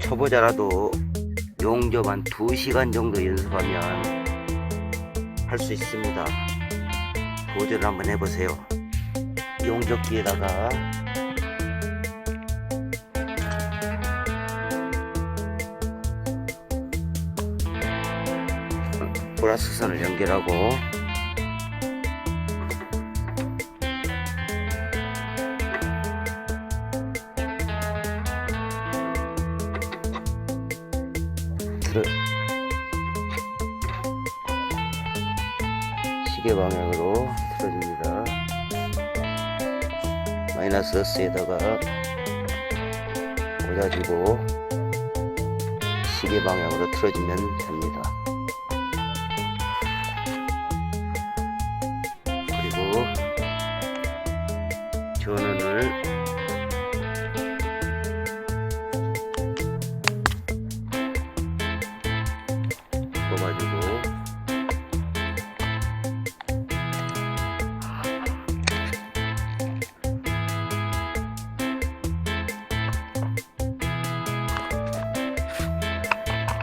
초보자라도 용접 한 2시간 정도 연습하면 할 수 있습니다. 도전을 한번 해보세요. 용접기에다가 플러스 선을 연결하고 시계 방향으로 틀어줍니다. 마이너스 S에다가 꽂아주고 시계 방향으로 틀어주면 됩니다. 그리고 전원을 뽑아주고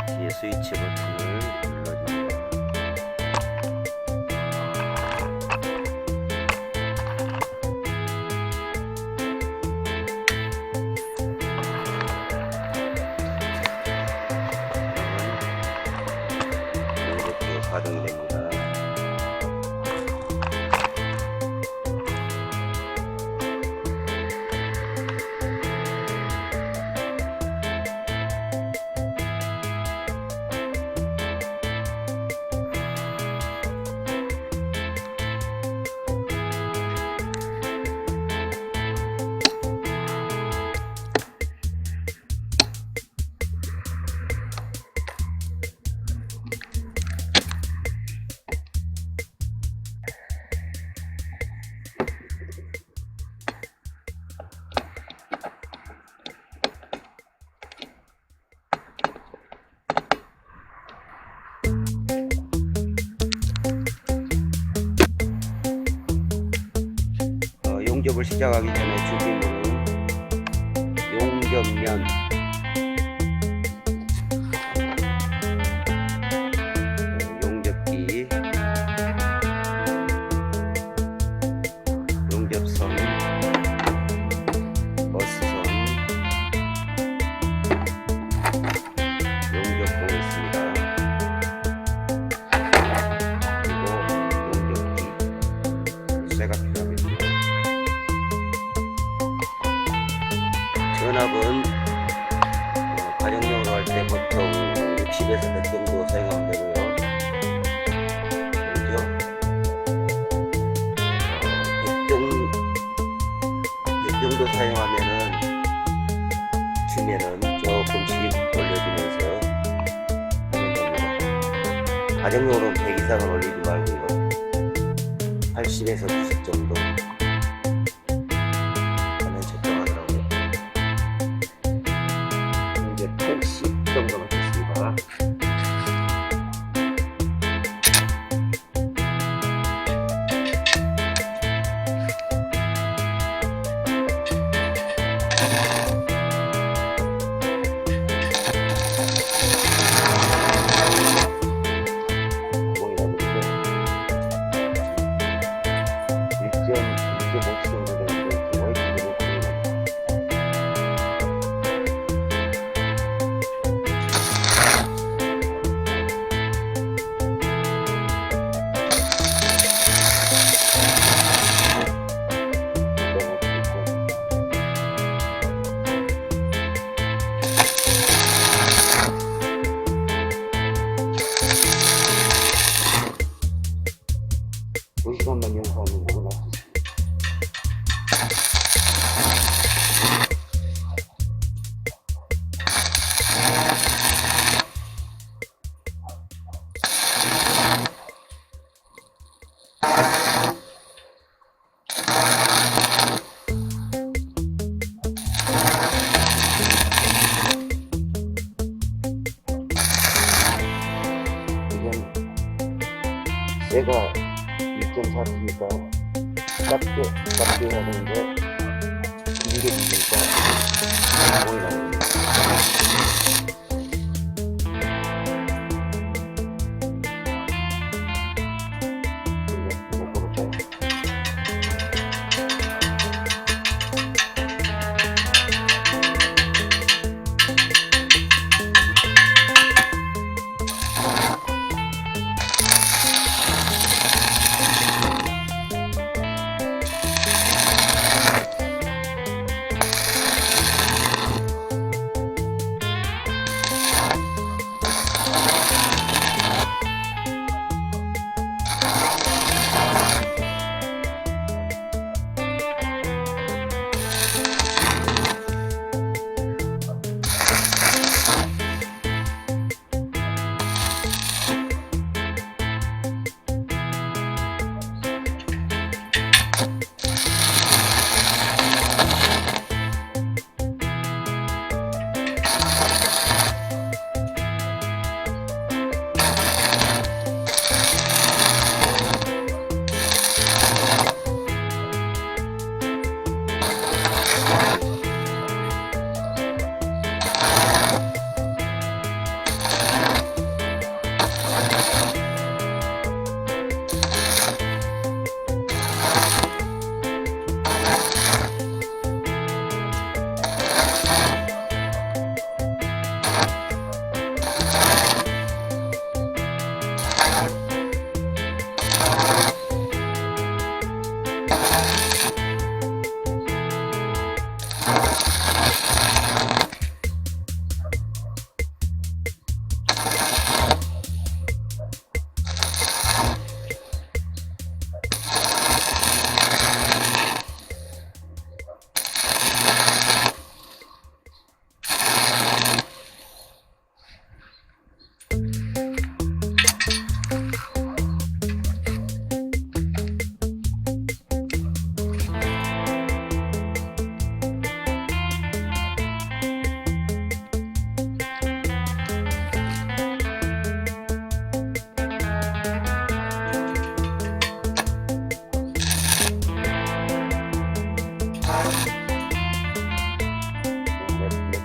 뒤에 스위치 버튼을 눌러줍니다. 이렇게 가동이 됩니다. 용접을 시작하기 전에 준비물은 용접면, 용접기, 용접선, 버스선, 용접봉이 있습니다. 그리고 용접기, 쇠가 필요하겠고요. 전압은 가정용으로 할 때 보통 60에서 100 정도 사용하면 되고요. 그죠? 100 정도 사용하면은 주면은 조금씩 올려주면서 하면 됩니다. 가정용으로는 100 이상은 올리지 말고요. 80에서 90 정도 정도만 됐습니다. 구멍이 나는데 1.5 정도 되는데 월등히 시간만 연습하는 거구나. 이건 얘가 2.4T니까 작게 해야 되는데 길게 밀리니까 구멍이 나는 거예요.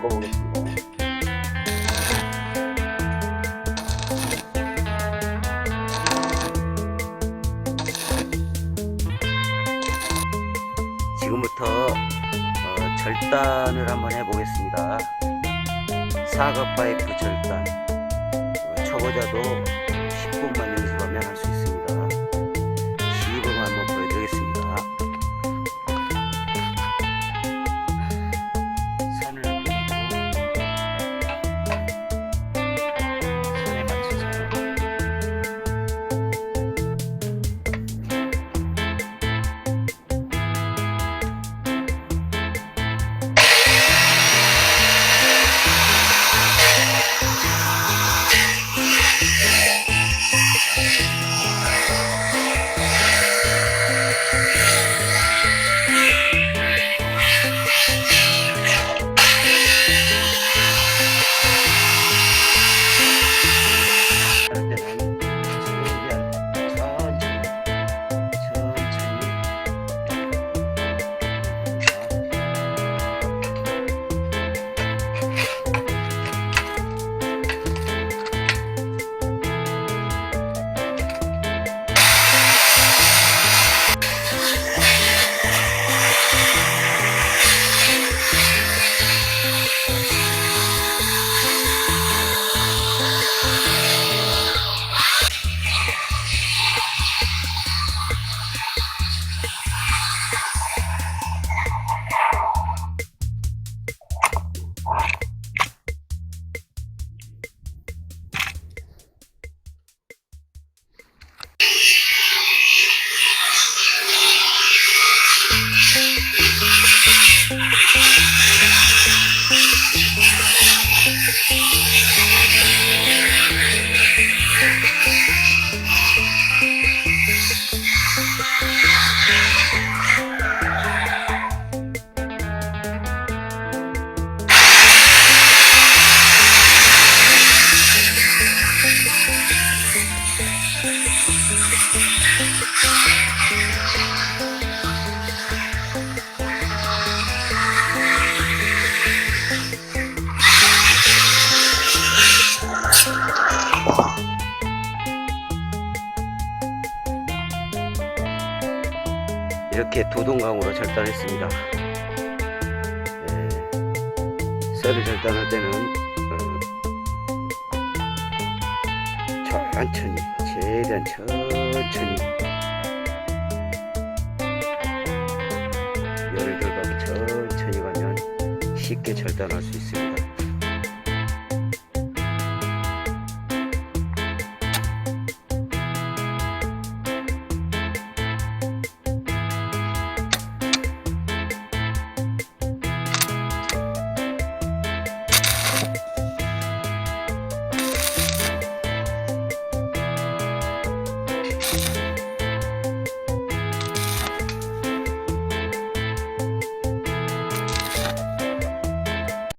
바꿔보겠습니다. 지금부터 절단을 한번 해보겠습니다. 사각 파이프 절단. 초보자도 10분만 연습하면 할 수 있습니다. 시범 한번 보여드리겠습니다. 선을 그리고 선에 맞춰서 이렇게 도동강으로 절단했습니다. 쇠를 절단할 때는 천천히, 최대한 천천히 열을 들어가고 천천히 가면 쉽게 절단할 수 있습니다.